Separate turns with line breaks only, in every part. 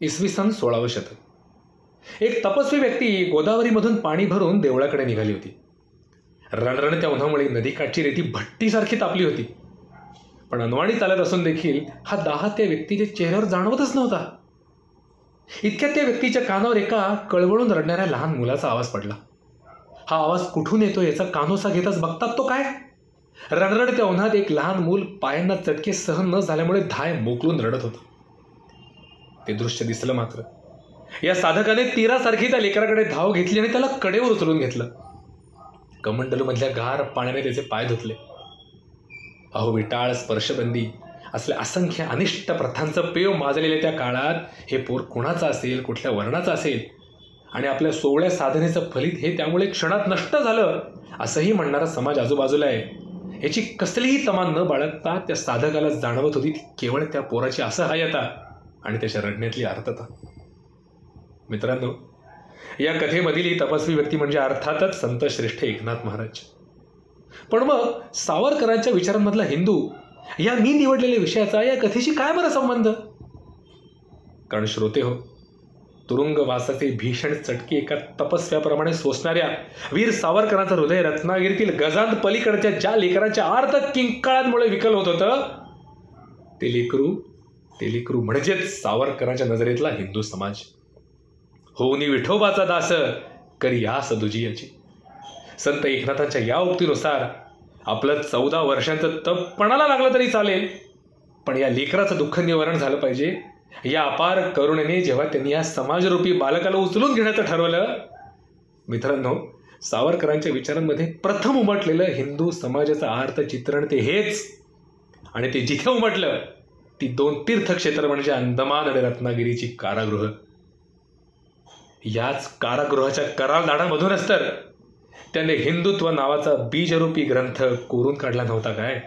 इसवी सन 16वे शतक. एक तपस्वी व्यक्ती गोदावरीमधून पाणी भरून देवळाकडे निघाली होती. रणरणत्या उन्हामुळे नदीकाठची रेती भट्टीसारखी तापली होती. पण अनवाणी चालत असून देखील हा दाह त्या व्यक्तीच्या चेहऱ्यावर जाणवतच नव्हता. इतक्यात त्या व्यक्तीच्या कानावर एका कळवळून रडणाऱ्या लहान मुलाचा आवाज पडला. हा आवाज कुठून येतो याचा कानोसा घेताच बघतात तो काय, रणरणत्या उन्हात एक लहान मूल पायांना चटके सहन न झाल्यामुळे धाय मोकळून रडत होतं. ते दृश्य दिसलं मात्र या साधकाने तीरासारखी त्या लेकराकडे धाव घेतली आणि त्याला कडेवर उचलून घेतलं. कमंडलूमधल्या गार पाण्याने त्याचे पाय धुतले. अहो विटाळ स्पर्शबंदी असल्या असंख्य अनिष्ट प्रथांचं पेव माजलेल्या त्या काळात हे पोर कुणाचं असेल, कुठल्या वर्णाचं असेल आणि आपल्या सोवळ्या साधनेचं फलित हे त्यामुळे क्षणात नष्ट झालं असंही म्हणणारा समाज आजूबाजूला आहे याची कसलीही तमा न बाळगता त्या साधकाला जाणवत होती केवळ त्या पोराची असहाय्यता आणि त्याच्या रडण्यातली आर्तता. मित्रांनो, या कथेमधील ही तपस्वी व्यक्ती म्हणजे अर्थातच संत श्रेष्ठ एकनाथ महाराज. पण मग सावरकरांच्या विचारांमधला हिंदू या मी निवडलेल्या विषयाचा या कथेशी काय बरं संबंध? कारण श्रोते हो, तुरुंगवासाचे भीषण चटके एका तपस्व्याप्रमाणे सोसणाऱ्या वीर सावरकरांचं हृदय रत्नागिरीतील गजांत पलीकडच्या ज्या लेकरांच्या आर्त किंकाळांमुळे विकल होत होतं ते लेकरू म्हणजेच सावरकरांच्या नजरेतला हिंदू समाज. होऊनी विठोबाचा दास करी आस दुजियाची. संत एकनाथांच्या या उक्तीनुसार आपलं 14 वर्षांचं तप पणाला लागलं तरी चालेल, पण या लेकराचं दुःख निवारण झालं पाहिजे या अपार करुणेने जेव्हा त्यांनी या समाजरूपी बालकाला उचलून घेण्याचं ठरवलं. मित्रांनो, सावरकरांच्या विचारांमध्ये प्रथम उमटलेलं हिंदू समाजाचं आर्त चित्रण ते हेच, आणि ते जिथे उमटलं ती 2 तीर्थक्षेत्र म्हणजे अंदमान आणि रत्नागिरीची कारागृह. याच कारागृहाच्या कराल दाढामधूनच तर त्याने हिंदुत्व नावाचा बीजरूपी ग्रंथ कोरून काढला नव्हता काय.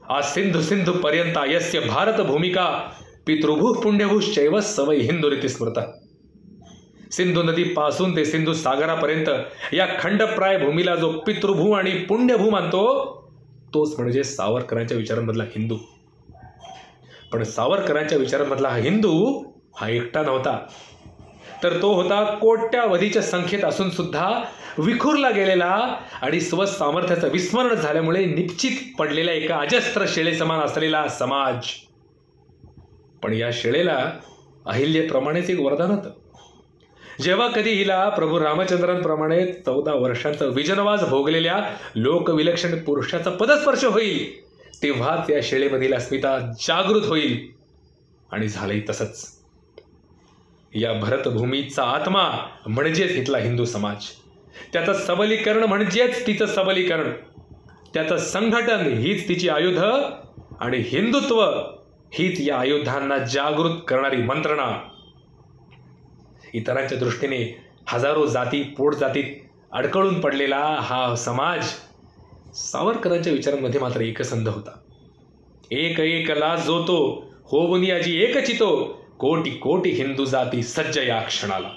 आज सिंधू पर्यंत यस्य भारत भूमिका पितृभू पुण्यभूश्चैव सवय हिंदू रीती स्मृता. सिंधू नदी पासून ते सिंधू सागरापर्यंत या खंडप्राय भूमीला जो पितृभू आणि पुण्यभू मानतो तोच म्हणजे सावरकरांच्या विचारांमधला हिंदू. पण सावरकरांच्या विचारांमधला हा हिंदू हा एकटा नव्हता, तर तो होता कोट्यावधीच्या संख्येत असून सुद्धा विखुरला गेलेला आणि स्वसामर्थ्याचं विस्मरण झाल्यामुळे निश्चित पडलेल्या एका अजस्त्र शेळेसमान असलेला समाज. पण या शेळेला अहिल्याप्रमाणेच एक वरदान होतं. जेव्हा कधी हिला प्रभू रामचंद्रांप्रमाणे 14 वर्षांचा विजनवास भोगलेल्या लोकविलक्षण पुरुषाचा पदस्पर्श होईल तेव्हाच या शेळेमधील अस्मिता जागृत होईल. आणि झालंही तसंच. या भरतभूमीचा आत्मा म्हणजेच इथला हिंदू समाज, त्याचं सबलीकरण म्हणजेच तिचं सबलीकरण, त्याचं संघटन हीच तिची आयुध आणि हिंदुत्व हीच या आयुधांना जागृत करणारी मंत्रणा. इतरांच्या दृष्टीने हजारो जाती पोटजातीत अडकळून पडलेला हा समाज सावरकरांच्या विचारांमध्ये मात्र एकसंध होता. एक एकला जो तो होऊनी आजी एकचितो कोटी कोटी हिंदू जाती सज्ज या क्षणाला.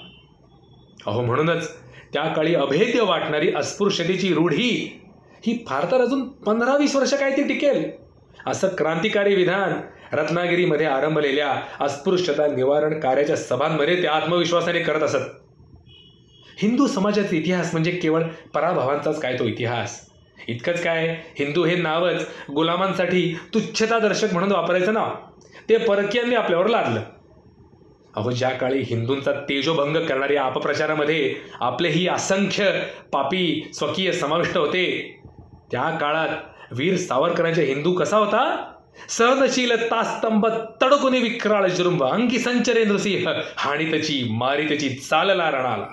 अहो म्हणूनच त्या काळी अभेद्य वाटणारी अस्पृश्यतेची रूढी ही फार तर अजून 15-20 वर्ष काय ती टिकेल असं क्रांतिकारी विधान रत्नागिरीमध्ये आरंभलेल्या अस्पृश्यता निवारण कार्याच्या सभांमध्ये ते आत्मविश्वासाने करत असत. हिंदू समाजाचा इतिहास म्हणजे केवळ पराभवांचाच काय तो इतिहास. इतकंच काय, हिंदू हे नावच गुलामांसाठी तुच्छतादर्शक म्हणून वापरायचं नाव ते परकीयांनी आपल्यावर लादलं. अहो ज्या काळी हिंदूंचा तेजोभंग करणाऱ्या अपप्रचारामध्ये आपलेही असंख्य पापी स्वकीय समाविष्ट होते, त्या काळात वीर सावरकरांचा हिंदू कसा होता? सहनशील तास्तंभ तडकुनी विक्राळ जुरुंब अंगी संचरे नृसिंह हाणीतची मारितची चालला रणाला.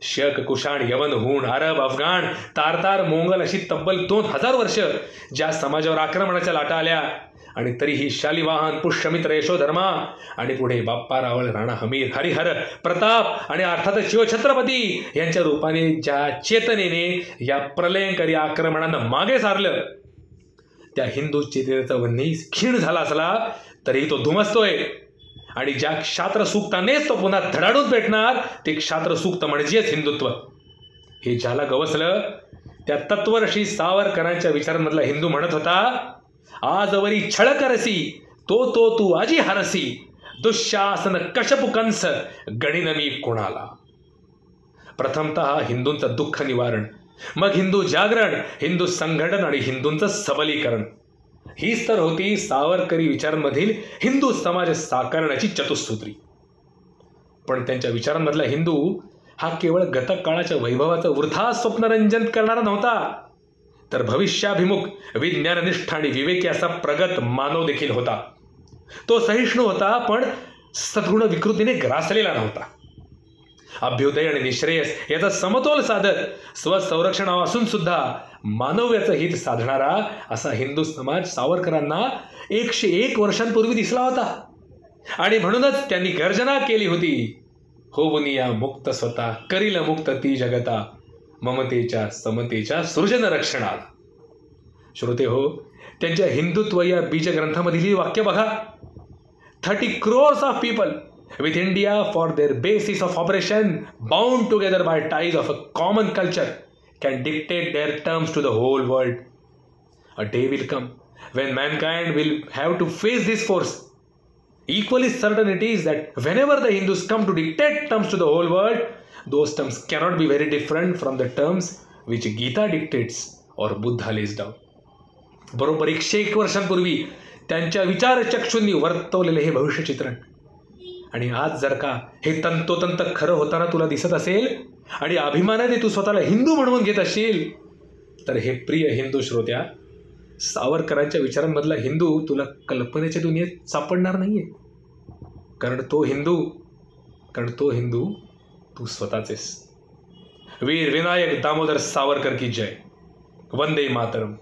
शक कुशाण यवन हूण अरब अफगाण तारतार मोंगल अशी तब्बल 2000 वर्ष ज्या समाजावर आक्रमणाच्या लाटा आल्या आणि तरीही शालिवाहन पुष्यमित्र यशोधर्मा आणि पुढे बाप्पा रावळ राणा हमीर हरिहर प्रताप आणि अर्थातच शिवछत्रपती यांच्या रूपाने ज्या चेतनेने या प्रलयंकारी आक्रमणांना मागे सारलं त्या हिंदू चेतनेचा वन्ही क्षीण झाला असला तरीही तो धुमसतोय. आणि ज्या क्षात्र सूक्तानेच तो पुन्हा धडाडून पेटणार ते क्षात्र सूक्त म्हणजेच हिंदुत्व. हे ज्याला गवसलं त्या तत्वरशी सावरकरांच्या विचारांमधला हिंदू म्हणत होता, आजवरी छळ करसी तो तू आजी हरसी दुःशासन कशपुकंस गणिन मी कोणाला. प्रथमतः हिंदूंचं दुःख निवारण, मग हिंदू जागरण, हिंदू संघटन आणि हिंदूंचं सबलीकरण, हीच तर होती सावरकरी विचारांमधील हिंदू समाज साकारण्याची चतुसूत्री. पण त्यांच्या विचारांमधला हिंदू हा केवळ गतकाळाच्या वैभवाचं वृथा स्वप्नरंजन करणारा नव्हता, तर भविष्याभिमुख, विज्ञाननिष्ठ आणि विवेकी असा प्रगत मानव देखील होता. तो सहिष्णू होता, पण सद्गुण विकृतीने ग्रासलेला नव्हता. अभ्युदय आणि निश्रेयस याचा समतोल साधत स्वसंरक्षणापासून सुद्धा मानव्याचं हित साधणारा असा हिंदू समाज सावरकरांना 101 वर्षांपूर्वी दिसला होता. आणि म्हणूनच त्यांनी गर्जना केली होती, होवुनिया मुक्त स्वतः, करील मुक्त ती जगता, ममतेच्या समतेच्या सृजन रक्षणाला. श्रोते हो, त्यांच्या हिंदुत्व या बीजग्रंथामधील ही वाक्य बघा. 30 crores of people with India for their basis of operation, bound together by ties of a common culture, can dictate their terms to the whole world. A day will come when mankind will have to face this force. Equally certain it is that whenever the Hindus come to dictate terms to the whole world, those terms cannot be very different from the terms which Gita dictates or Buddha lays down. बरोबर 101 वर्षांपूर्वी त्यांच्या विचारचक्षूंनी वर्तवलेले हे भविष्यचित्रण, आणि आज जर का हे तंतोतंत खरं होताना तुला दिसत असेल आणि अभिमानाने तू स्वतःला हिंदू म्हणवून घेत असशील, तर हे प्रिय हिंदू श्रोत्या, सावरकरांच्या विचारांमधला हिंदू तुला कल्पनेच्या दुनियेत सापडणार नाहीये. कारण तो हिंदू तू स्वतःचेस. वीर विनायक दामोदर सावरकर की जय. वंदे मातरम.